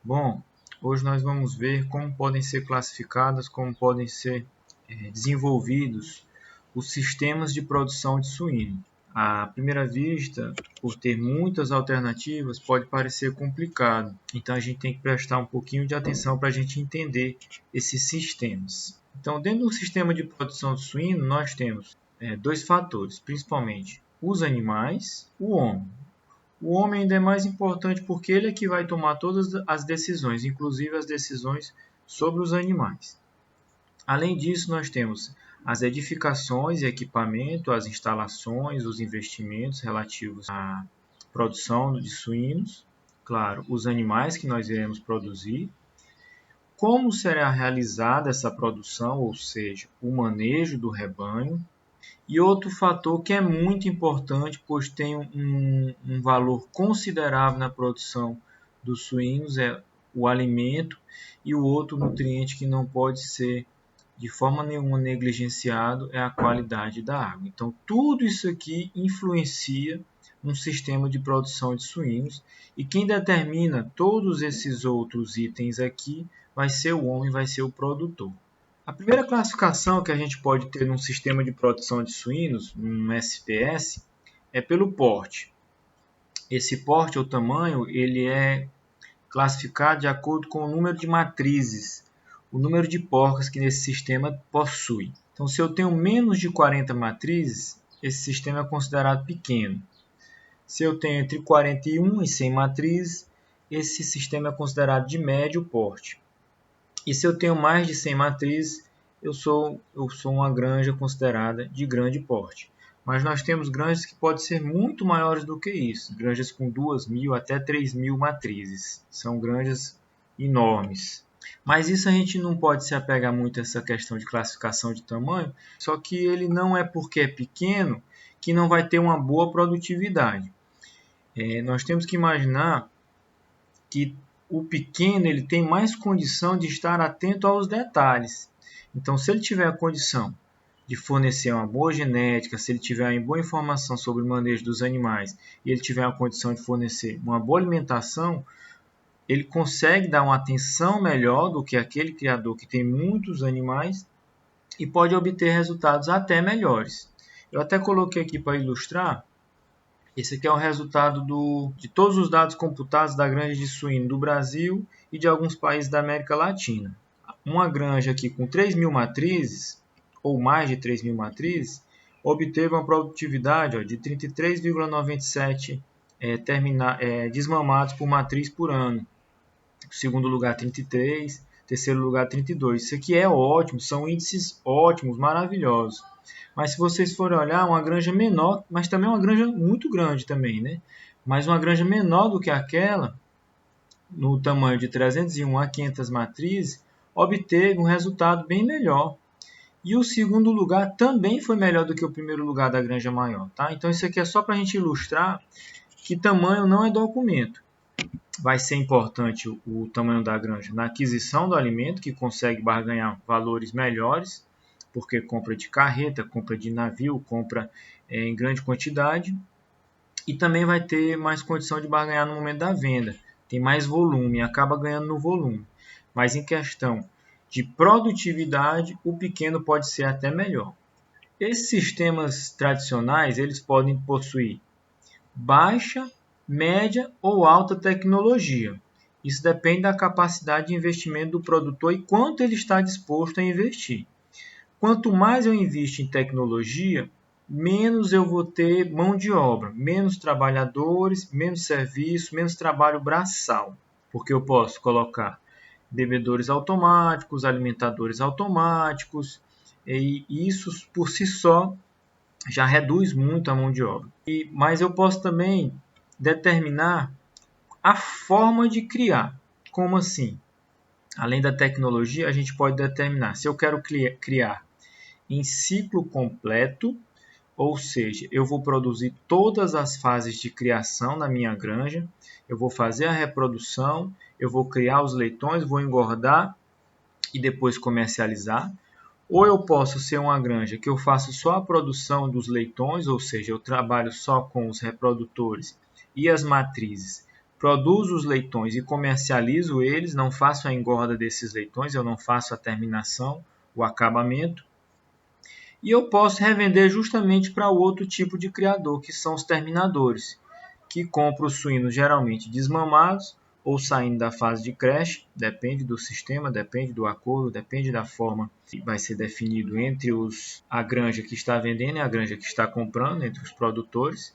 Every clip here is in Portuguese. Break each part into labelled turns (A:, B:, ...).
A: Bom, hoje nós vamos ver como podem ser classificadas, como podem ser desenvolvidos os sistemas de produção de suíno. À primeira vista, por ter muitas alternativas, pode parecer complicado. Então a gente tem que prestar um pouquinho de atenção para a gente entender esses sistemas. Então, dentro do sistema de produção de suíno, nós temos dois fatores, principalmente os animais, o homem. O homem ainda é mais importante porque ele é que vai tomar todas as decisões, inclusive as decisões sobre os animais. Além disso, nós temos as edificações e equipamento, as instalações, os investimentos relativos à produção de suínos, claro, os animais que nós iremos produzir, como será realizada essa produção, ou seja, o manejo do rebanho. E outro fator que é muito importante, pois tem um valor considerável na produção dos suínos, é o alimento, e o outro nutriente que não pode ser de forma nenhuma negligenciado é a qualidade da água. Então, tudo isso aqui influencia no sistema de produção de suínos, e quem determina todos esses outros itens aqui vai ser o homem, vai ser o produtor. A primeira classificação que a gente pode ter num sistema de produção de suínos, um SPS, é pelo porte. Esse porte ou tamanho, ele é classificado de acordo com o número de matrizes, o número de porcas que esse sistema possui. Então, se eu tenho menos de 40 matrizes, esse sistema é considerado pequeno. Se eu tenho entre 41 e 100 matrizes, esse sistema é considerado de médio porte. E se eu tenho mais de 100 matrizes, eu sou uma granja considerada de grande porte. Mas nós temos granjas que podem ser muito maiores do que isso. Granjas com 2.000 até 3.000 matrizes. São granjas enormes. Mas isso a gente não pode se apegar muito a essa questão de classificação de tamanho. Só que ele não é porque é pequeno que não vai ter uma boa produtividade. Nós temos que imaginar que o pequeno ele tem mais condição de estar atento aos detalhes. Então, se ele tiver a condição de fornecer uma boa genética, se ele tiver uma boa informação sobre o manejo dos animais e ele tiver a condição de fornecer uma boa alimentação, ele consegue dar uma atenção melhor do que aquele criador que tem muitos animais e pode obter resultados até melhores. Eu até coloquei aqui para ilustrar. Esse aqui é o resultado de todos os dados computados da granja de suíno do Brasil e de alguns países da América Latina. Uma granja aqui com 3.000 matrizes, ou mais de 3.000 matrizes, obteve uma produtividade de 33,97 desmamados por matriz por ano. Segundo lugar, 33. Terceiro lugar, 32. Isso aqui é ótimo, são índices ótimos, maravilhosos. Mas se vocês forem olhar, uma granja menor, mas também uma granja muito grande também, né? Mas uma granja menor do que aquela, no tamanho de 301 a 500 matrizes, obteve um resultado bem melhor. E o segundo lugar também foi melhor do que o primeiro lugar da granja maior, tá? Então isso aqui é só para a gente ilustrar que tamanho não é documento. Vai ser importante o tamanho da granja na aquisição do alimento, que consegue barganhar valores melhores, porque compra de carreta, compra de navio, compra em grande quantidade, e também vai ter mais condição de barganhar no momento da venda. Tem mais volume, acaba ganhando no volume. Mas em questão de produtividade, o pequeno pode ser até melhor. Esses sistemas tradicionais, eles podem possuir baixa, média ou alta tecnologia. Isso depende da capacidade de investimento do produtor e quanto ele está disposto a investir. Quanto mais eu invisto em tecnologia, menos eu vou ter mão de obra, menos trabalhadores, menos serviço, menos trabalho braçal, porque eu posso colocar bebedouros automáticos, alimentadores automáticos, e isso por si só já reduz muito a mão de obra. Mas eu posso também determinar a forma de criar. Como assim? Além da tecnologia, a gente pode determinar se eu quero criar em ciclo completo, ou seja, eu vou produzir todas as fases de criação na minha granja, eu vou fazer a reprodução, eu vou criar os leitões, vou engordar e depois comercializar. Ou eu posso ser uma granja que eu faço só a produção dos leitões, ou seja, eu trabalho só com os reprodutores e as matrizes produzo os leitões e comercializo eles, não faço a engorda desses leitões, eu não faço a terminação, o acabamento. E eu posso revender justamente para o outro tipo de criador, que são os terminadores, que compram os suínos geralmente desmamados ou saindo da fase de creche, depende do sistema, depende do acordo, depende da forma que vai ser definido entre a granja que está vendendo e a granja que está comprando, entre os produtores.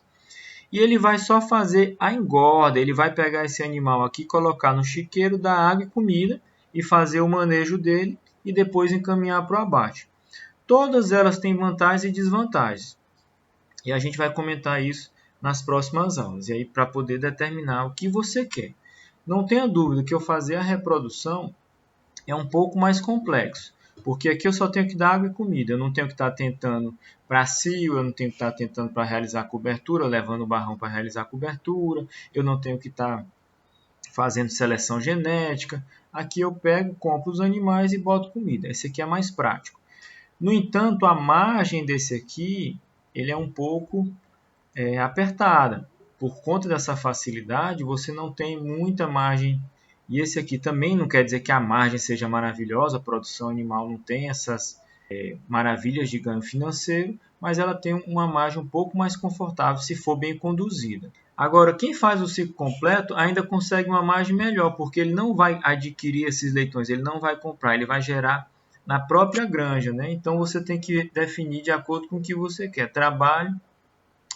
A: E ele vai só fazer a engorda, ele vai pegar esse animal aqui, colocar no chiqueiro, dar água e comida e fazer o manejo dele e depois encaminhar para o abate. Todas elas têm vantagens e desvantagens. E a gente vai comentar isso nas próximas aulas. E aí, para poder determinar o que você quer. Não tenha dúvida que eu fazer a reprodução é um pouco mais complexo. Porque aqui eu só tenho que dar água e comida. Eu não tenho que estar tentando para cio, eu não tenho que estar tentando para realizar a cobertura, levando o barrão para realizar a cobertura. Eu não tenho que estar fazendo seleção genética. Aqui eu pego, compro os animais e boto comida. Esse aqui é mais prático. No entanto, a margem desse aqui ele é um pouco apertada. Por conta dessa facilidade, você não tem muita margem. E esse aqui também não quer dizer que a margem seja maravilhosa, a produção animal não tem essas maravilhas de ganho financeiro, mas ela tem uma margem um pouco mais confortável se for bem conduzida. Agora, quem faz o ciclo completo ainda consegue uma margem melhor, porque ele não vai adquirir esses leitões, ele não vai comprar, ele vai gerar na própria granja, né? Então você tem que definir de acordo com o que você quer. Trabalho,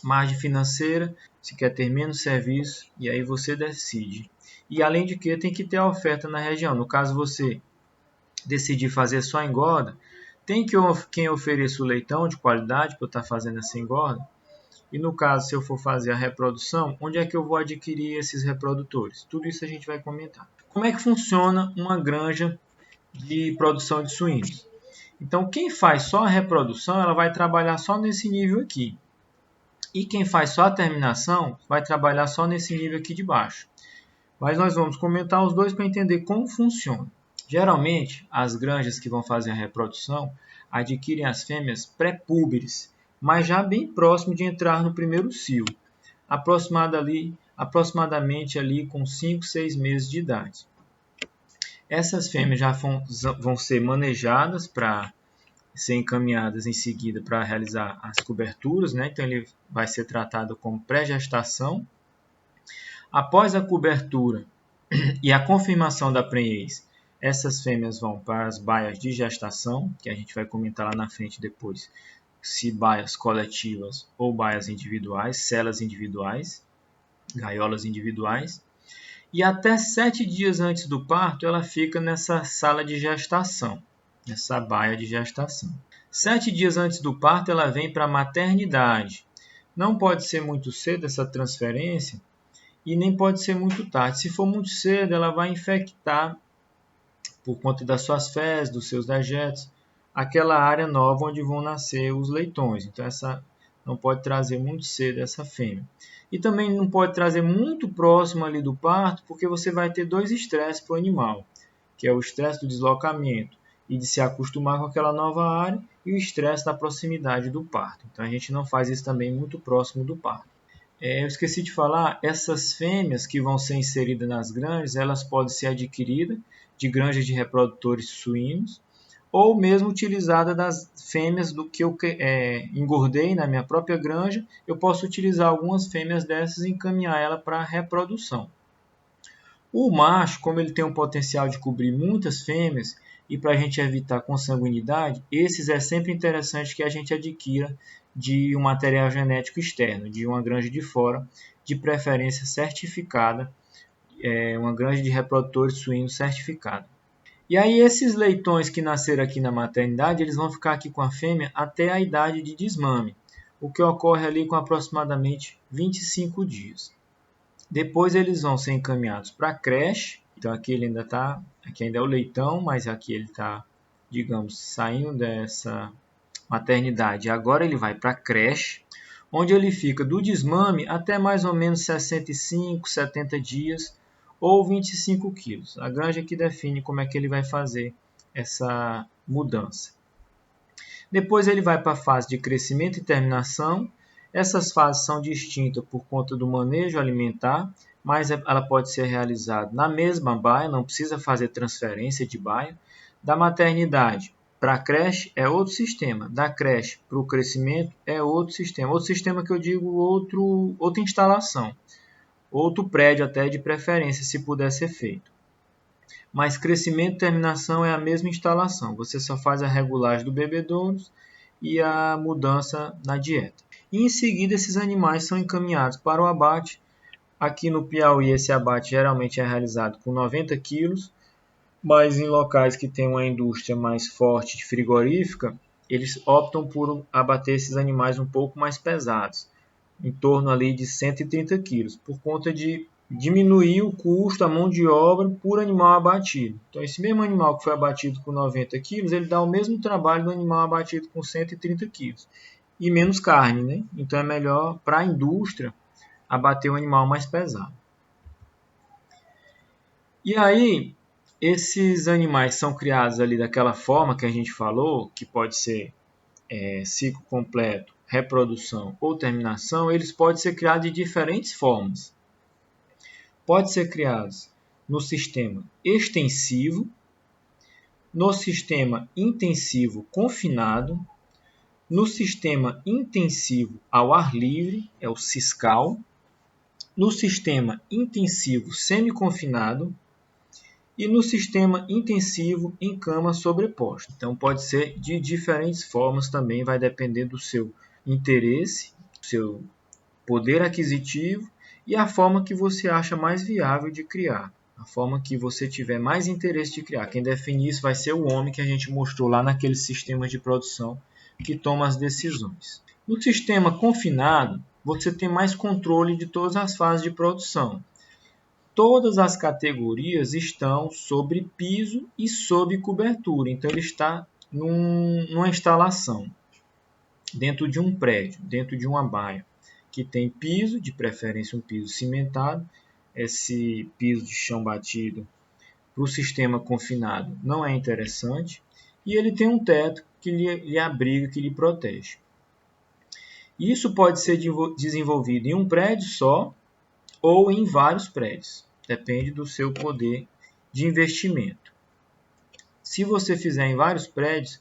A: margem financeira, se quer ter menos serviço, e aí você decide. E além de que tem que ter a oferta na região. No caso você decidir fazer só engorda, tem que quem ofereça o leitão de qualidade para eu estar fazendo essa engorda. E no caso, se eu for fazer a reprodução, onde é que eu vou adquirir esses reprodutores? Tudo isso a gente vai comentar. Como é que funciona uma granja de produção de suínos? Então, quem faz só a reprodução, ela vai trabalhar só nesse nível aqui. E quem faz só a terminação, vai trabalhar só nesse nível aqui de baixo. Mas nós vamos comentar os dois para entender como funciona. Geralmente, as granjas que vão fazer a reprodução adquirem as fêmeas pré-púberes, mas já bem próximo de entrar no primeiro cio, aproximadamente ali com 5, 6 meses de idade. Essas fêmeas já vão ser manejadas para ser encaminhadas em seguida para realizar as coberturas, né? Então ele vai ser tratado como pré-gestação. Após a cobertura e a confirmação da prenhez, essas fêmeas vão para as baias de gestação, que a gente vai comentar lá na frente depois, se baias coletivas ou baias individuais, celas individuais, gaiolas individuais. E até 7 dias antes do parto, ela fica nessa sala de gestação, nessa baia de gestação. 7 dias antes do parto, ela vem para a maternidade. Não pode ser muito cedo essa transferência e nem pode ser muito tarde. Se for muito cedo, ela vai infectar, por conta das suas fezes, dos seus dejetos, aquela área nova onde vão nascer os leitões. Então, essa não pode trazer muito cedo essa fêmea. E também não pode trazer muito próximo ali do parto, porque você vai ter dois estresses para o animal, que é o estresse do deslocamento e de se acostumar com aquela nova área e o estresse da proximidade do parto. Então, a gente não faz isso também muito próximo do parto. Eu esqueci de falar, essas fêmeas que vão ser inseridas nas granjas, elas podem ser adquiridas de granjas de reprodutores suínos, ou mesmo utilizada das fêmeas do que eu engordei na minha própria granja, eu posso utilizar algumas fêmeas dessas e encaminhar ela para a reprodução. O macho, como ele tem um potencial de cobrir muitas fêmeas, e para a gente evitar consanguinidade, esses é sempre interessante que a gente adquira de um material genético externo, de uma granja de fora, de preferência certificada, uma granja de reprodutores suínos certificada. E aí esses leitões que nasceram aqui na maternidade, eles vão ficar aqui com a fêmea até a idade de desmame, o que ocorre ali com aproximadamente 25 dias. Depois eles vão ser encaminhados para a creche. Então aqui ele ainda está, aqui ainda é o leitão, mas aqui ele está, digamos, saindo dessa maternidade. Agora ele vai para a creche, onde ele fica do desmame até mais ou menos 65, 70 dias ou 25 quilos. A granja que define como é que ele vai fazer essa mudança. Depois ele vai para a fase de crescimento e terminação. Essas fases são distintas por conta do manejo alimentar. mas ela pode ser realizada na mesma baia, não precisa fazer transferência de baia. Da maternidade para a creche é outro sistema, da creche para o crescimento é outro sistema que eu digo outra instalação, outro prédio até de preferência, se puder ser feito. Mas crescimento e terminação é a mesma instalação, você só faz a regulagem do bebedouro e a mudança na dieta. E em seguida esses animais são encaminhados para o abate. Aqui no Piauí esse abate geralmente é realizado com 90 quilos, mas em locais que tem uma indústria mais forte de frigorífica, eles optam por abater esses animais um pouco mais pesados, em torno ali de 130 quilos, por conta de diminuir o custo, a mão de obra por animal abatido. Então, esse mesmo animal que foi abatido com 90 quilos, ele dá o mesmo trabalho do animal abatido com 130 quilos. E menos carne, né? Então, é melhor para a indústria abater um animal mais pesado. E aí, esses animais são criados ali daquela forma que a gente falou, que pode ser ciclo completo, reprodução ou terminação, eles podem ser criados de diferentes formas. Pode ser criados no sistema extensivo, no sistema intensivo confinado, no sistema intensivo ao ar livre, é o SISCAL, no sistema intensivo semi-confinado e no sistema intensivo em cama sobreposta. Então pode ser de diferentes formas também, vai depender do seu interesse, do seu poder aquisitivo e a forma que você acha mais viável de criar, a forma que você tiver mais interesse de criar. Quem define isso vai ser o homem que a gente mostrou lá naqueles sistemas de produção que toma as decisões. No sistema confinado, você tem mais controle de todas as fases de produção. Todas as categorias estão sobre piso e sob cobertura, então ele está numa instalação, dentro de um prédio, dentro de uma baia, que tem piso, de preferência um piso cimentado. Esse piso de chão batido para o sistema confinado não é interessante, e ele tem um teto que lhe abriga, que lhe protege. Isso pode ser desenvolvido em um prédio só ou em vários prédios, depende do seu poder de investimento. Se você fizer em vários prédios,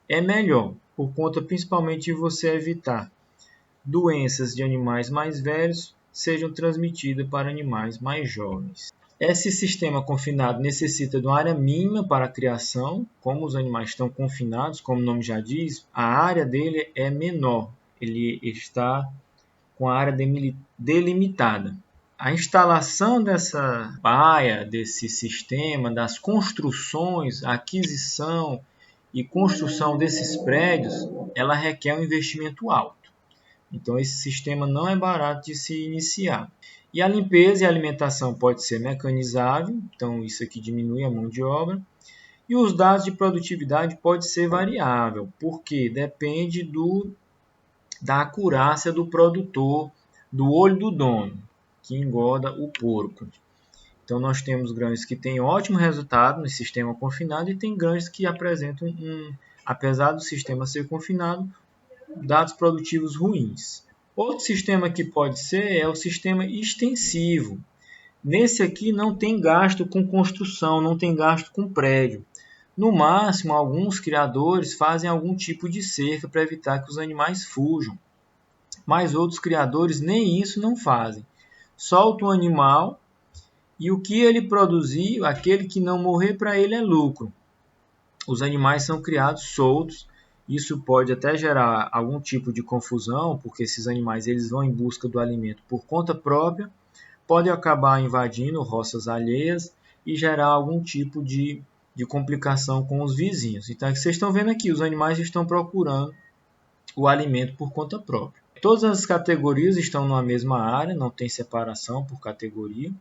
A: é melhor, por conta principalmente de você evitar doenças de animais mais velhos sejam transmitidas para animais mais jovens. Esse sistema confinado necessita de uma área mínima para a criação, como os animais estão confinados, como o nome já diz, a área dele é menor, ele está com a área delimitada. A instalação dessa baia, desse sistema, das construções, a aquisição e construção desses prédios, ela requer um investimento alto. Então, esse sistema não é barato de se iniciar. E a limpeza e a alimentação pode ser mecanizável, então isso aqui diminui a mão de obra. E os dados de produtividade pode ser variável, porque depende da acurácia do produtor, do olho do dono, que engorda o porco. Então, nós temos granjas que têm ótimo resultado no sistema confinado e tem granjas que apresentam, apesar do sistema ser confinado, dados produtivos ruins. Outro sistema que pode ser é o sistema extensivo. Nesse aqui não tem gasto com construção, não tem gasto com prédio. No máximo, alguns criadores fazem algum tipo de cerca para evitar que os animais fujam. Mas outros criadores nem isso não fazem. Solta o animal e o que ele produzir, aquele que não morrer, para ele é lucro. Os animais são criados soltos. Isso pode até gerar algum tipo de confusão, porque esses animais eles vão em busca do alimento por conta própria, podem acabar invadindo roças alheias e gerar algum tipo de complicação com os vizinhos. Então, é que vocês estão vendo aqui, os animais estão procurando o alimento por conta própria. Todas as categorias estão na mesma área, não tem separação por categoria.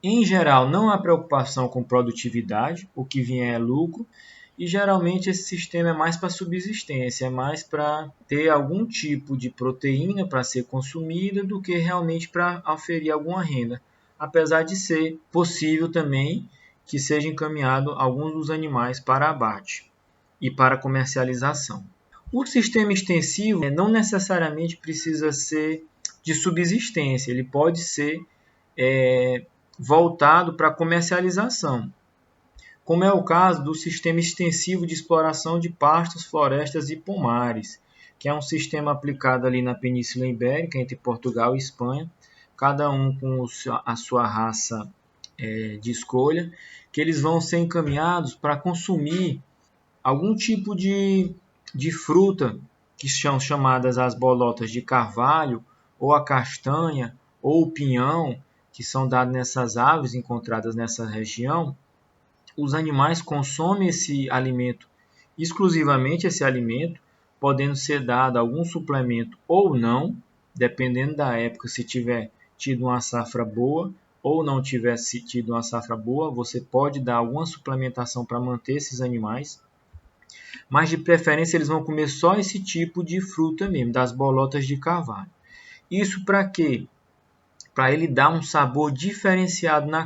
A: Em geral, não há preocupação com produtividade, o que vier é lucro. E geralmente esse sistema é mais para subsistência, é mais para ter algum tipo de proteína para ser consumida do que realmente para oferir alguma renda. Apesar de ser possível também que seja encaminhado alguns dos animais para abate e para comercialização. O sistema extensivo não necessariamente precisa ser de subsistência, ele pode ser voltado para a comercialização, como é o caso do Sistema Extensivo de Exploração de Pastos, Florestas e Pomares, que é um sistema aplicado ali na Península Ibérica, entre Portugal e Espanha, cada um com a sua raça de escolha, que eles vão ser encaminhados para consumir algum tipo de fruta, que são chamadas as bolotas de carvalho, ou a castanha, ou o pinhão, que são dados nessas aves encontradas nessa região. Os animais consomem esse alimento, exclusivamente esse alimento, podendo ser dado algum suplemento ou não, dependendo da época, se tiver tido uma safra boa ou não tiver tido uma safra boa, você pode dar alguma suplementação para manter esses animais, mas de preferência eles vão comer só esse tipo de fruta mesmo, das bolotas de carvalho. Isso para quê? Para ele dar um sabor diferenciado na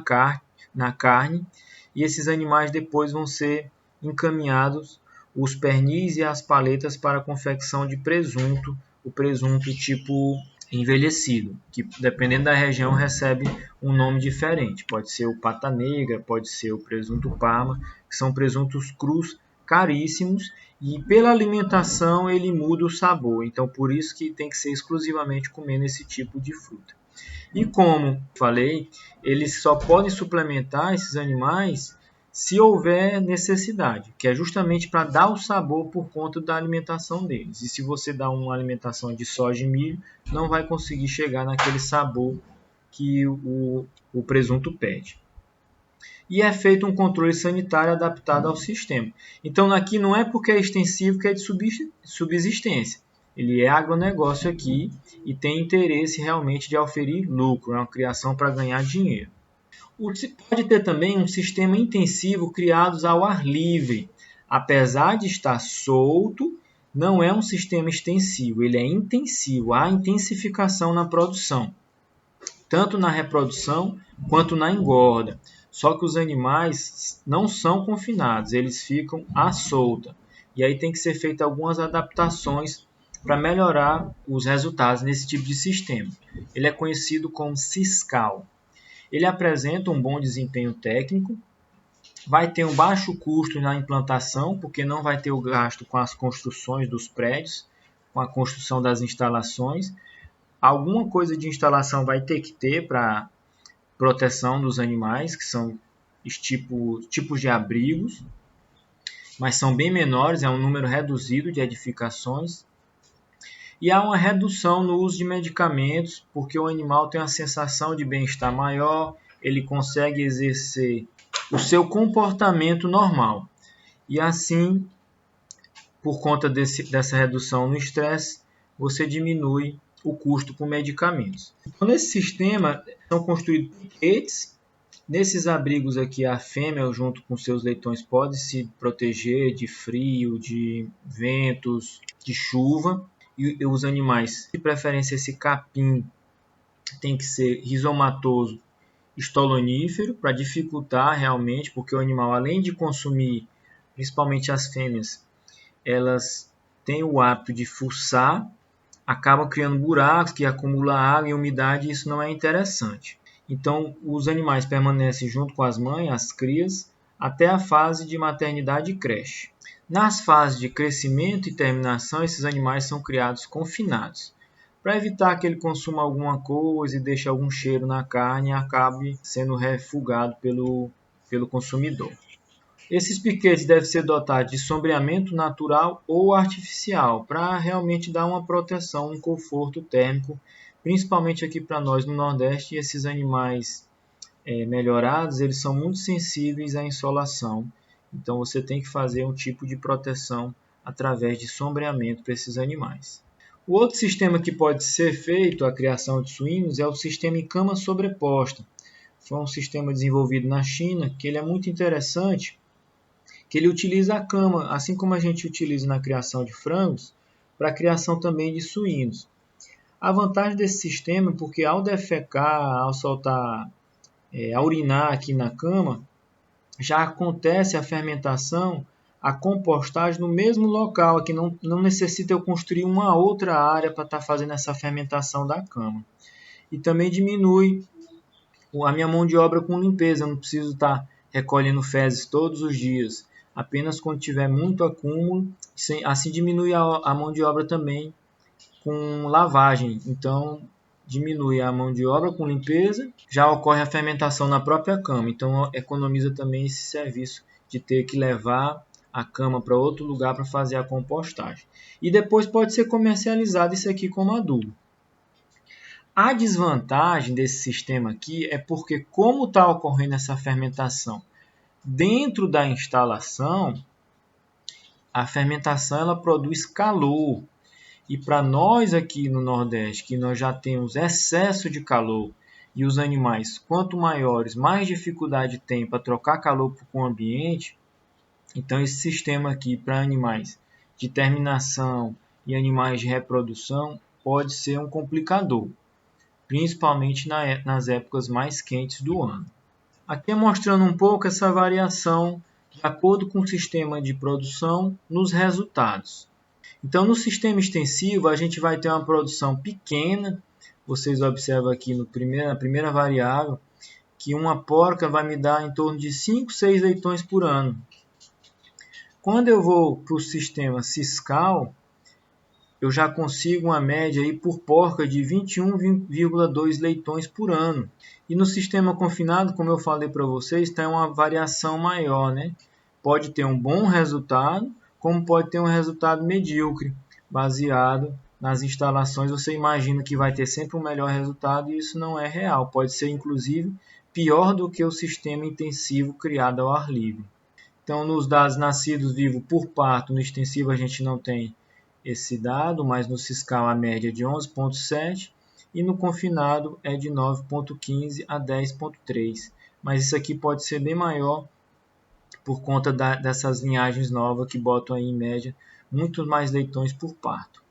A: carne, e esses animais depois vão ser encaminhados, os pernis e as paletas, para a confecção de presunto, o presunto tipo envelhecido, que dependendo da região recebe um nome diferente. Pode ser o pata negra, pode ser o presunto parma, que são presuntos crus caríssimos, e pela alimentação ele muda o sabor. Então por isso que tem que ser exclusivamente comendo esse tipo de fruta. E como falei, eles só podem suplementar esses animais se houver necessidade, que é justamente para dar o sabor por conta da alimentação deles. E se você dá uma alimentação de soja e milho, não vai conseguir chegar naquele sabor que o presunto pede. E é feito um controle sanitário adaptado ao sistema. Então aqui não é porque é extensivo que é de subsistência. Ele é agronegócio aqui e tem interesse realmente de oferir lucro, é uma criação para ganhar dinheiro. Pode ter também um sistema intensivo criado ao ar livre. Apesar de estar solto, não é um sistema extensivo, ele é intensivo, há intensificação na produção, tanto na reprodução quanto na engorda. Só que os animais não são confinados, eles ficam à solta. E aí tem que ser feitas algumas adaptações para melhorar os resultados nesse tipo de sistema. Ele é conhecido como Siscal. Ele apresenta um bom desempenho técnico, vai ter um baixo custo na implantação, porque não vai ter o gasto com as construções dos prédios, com a construção das instalações. Alguma coisa de instalação vai ter que ter para proteção dos animais, que são tipos de abrigos, mas são bem menores, é um número reduzido de edificações. E há uma redução no uso de medicamentos, porque o animal tem uma sensação de bem-estar maior, ele consegue exercer o seu comportamento normal. E assim, por conta dessa redução no estresse, você diminui o custo com medicamentos. Então, nesse sistema, são construídos piquetes. Nesses abrigos aqui, a fêmea, junto com seus leitões, pode se proteger de frio, de ventos, de chuva. E os animais, de preferência esse capim, tem que ser rizomatoso, estolonífero, para dificultar realmente, porque o animal, além de consumir, principalmente as fêmeas, elas têm o hábito de fuçar, acabam criando buracos que acumulam água e umidade, e isso não é interessante. Então, os animais permanecem junto com as mães, as crias, até a fase de maternidade e creche. Nas fases de crescimento e terminação, esses animais são criados confinados, para evitar que ele consuma alguma coisa e deixe algum cheiro na carne e acabe sendo refugado pelo consumidor. Esses piquetes devem ser dotados de sombreamento natural ou artificial, para realmente dar uma proteção, um conforto térmico, principalmente aqui para nós no Nordeste. Esses animais melhorados, eles são muito sensíveis à insolação. Então você tem que fazer um tipo de proteção através de sombreamento para esses animais. O outro sistema que pode ser feito a criação de suínos é o sistema em cama sobreposta. Foi um sistema desenvolvido na China, que ele é muito interessante, que ele utiliza a cama, assim como a gente utiliza na criação de frangos, para a criação também de suínos. A vantagem desse sistema é porque ao defecar, ao soltar, ao urinar aqui na cama, já acontece a fermentação, a compostagem no mesmo local, aqui não necessita eu construir uma outra área para estar fazendo essa fermentação da cama. E também diminui a minha mão de obra com limpeza, eu não preciso estar recolhendo fezes todos os dias, apenas quando tiver muito acúmulo, assim diminui a mão de obra também com lavagem, então diminui a mão de obra com limpeza, já ocorre a fermentação na própria cama, então economiza também esse serviço de ter que levar a cama para outro lugar para fazer a compostagem. E depois pode ser comercializado isso aqui como adubo. A desvantagem desse sistema aqui é porque, como está ocorrendo essa fermentação dentro da instalação, a fermentação ela produz calor. E para nós aqui no Nordeste, que nós já temos excesso de calor, e os animais, quanto maiores, mais dificuldade tem para trocar calor com o ambiente, então esse sistema aqui para animais de terminação e animais de reprodução pode ser um complicador, principalmente nas épocas mais quentes do ano. Aqui é mostrando um pouco essa variação de acordo com o sistema de produção nos resultados. Então, no sistema extensivo, a gente vai ter uma produção pequena. Vocês observam aqui na primeira variável que uma porca vai me dar em torno de 5, 6 leitões por ano. Quando eu vou para o sistema ciscal, eu já consigo uma média aí por porca de 21,2 leitões por ano. E no sistema confinado, como eu falei para vocês, tem uma variação maior, né? Pode ter um bom resultado, como pode ter um resultado medíocre, baseado nas instalações. Você imagina que vai ter sempre um melhor resultado e isso não é real. Pode ser, inclusive, pior do que o sistema intensivo criado ao ar livre. Então, nos dados nascidos vivos por parto, no extensivo a gente não tem esse dado, mas no ciscal a média é de 11,7 e no confinado é de 9,15 a 10,3. Mas isso aqui pode ser bem maior por conta dessas linhagens novas que botam aí em média muito mais leitões por parto.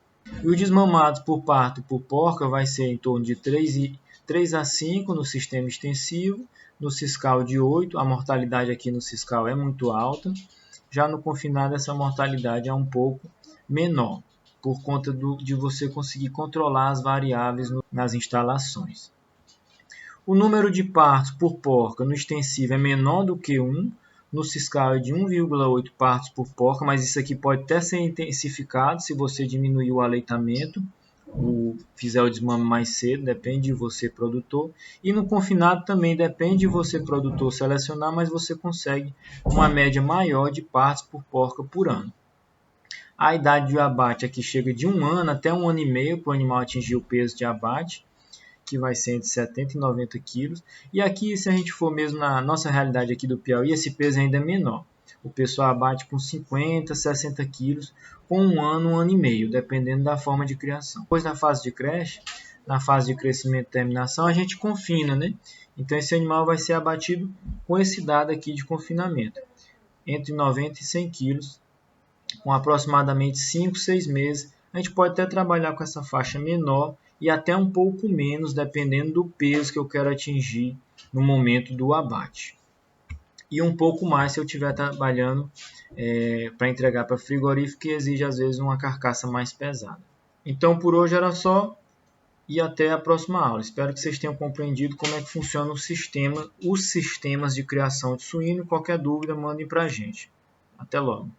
A: E o desmamado por parto por porca vai ser em torno de 3 a 5 no sistema extensivo, no ciscal de 8, a mortalidade aqui no ciscal é muito alta, já no confinado essa mortalidade é um pouco menor, por conta de você conseguir controlar as variáveis nas instalações. O número de partos por porca no extensivo é menor do que 1, no ciscal é de 1,8 partos por porca, mas isso aqui pode até ser intensificado se você diminuir o aleitamento, fizer o desmame mais cedo, depende de você, produtor. E no confinado também depende de você, produtor, selecionar, mas você consegue uma média maior de partos por porca por ano. A idade de abate aqui chega de 1 ano até 1 ano e meio para o animal atingir o peso de abate, que vai ser entre 70 e 90 quilos. E aqui, se a gente for mesmo na nossa realidade aqui do Piauí, esse peso ainda é menor. O pessoal abate com 50, 60 quilos com 1 ano e meio, dependendo da forma de criação. Depois, na fase de creche, na fase de crescimento e terminação, a gente confina, né? Então, esse animal vai ser abatido com esse dado aqui de confinamento, entre 90 e 100 quilos, com aproximadamente 5, 6 meses. A gente pode até trabalhar com essa faixa menor e até um pouco menos, dependendo do peso que eu quero atingir no momento do abate. E um pouco mais se eu estiver trabalhando para entregar para frigorífico, que exige às vezes uma carcaça mais pesada. Então por hoje era só e até a próxima aula. Espero que vocês tenham compreendido como é que funciona os sistemas de criação de suíno. Qualquer dúvida, mandem para a gente. Até logo.